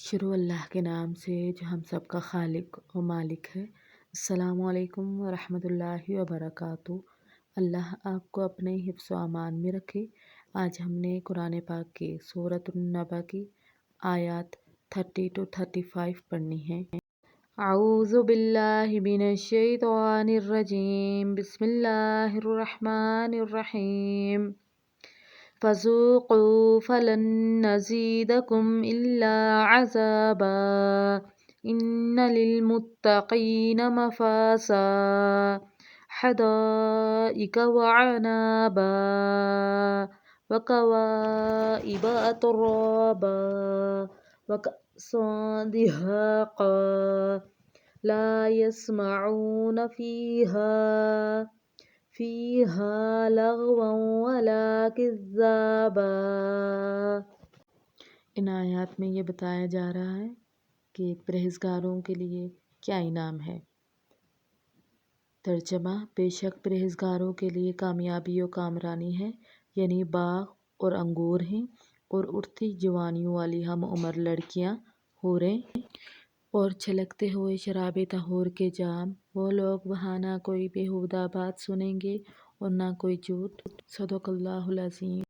شروع اللہ کے نام سے جو ہم سب کا خالق و مالک ہے۔ السلام علیکم ورحمۃ اللہ وبرکاتہ۔ اللہ آپ کو اپنے حفظ و امان میں رکھے۔ آج ہم نے قرآن پاک کی سورۃ النبأ کی آیات 30 to 35 پڑھنی ہے۔ اعوذ باللہ من الشیطان الرجیم، بسم اللہ الرحمن الرحیم۔ فذوقوا فلن نزیدکم الا عذابا ان للمتقین مفازا حدائق وعنابا وکواعب اترابا وکأسا دہاقا لا یسمعون فیہا لغوا ولا کذابا۔ ان آیات میں یہ بتایا جا رہا ہے کہ پرہیزگاروں کے لیے کیا انعام ہے۔ ترجمہ: بے شک پرہیزگاروں کے لیے کامیابی و کامرانی ہے، یعنی باغ اور انگور ہیں اور اٹھتی جوانیوں والی ہم عمر لڑکیاں، حوریں اور چھلکتے ہوئے شراب طہور کے جام۔ وہ لوگ وہاں نہ کوئی بیہودہ بات سنیں گے اور نہ کوئی جھوٹ۔ صدق اللہ العظیم۔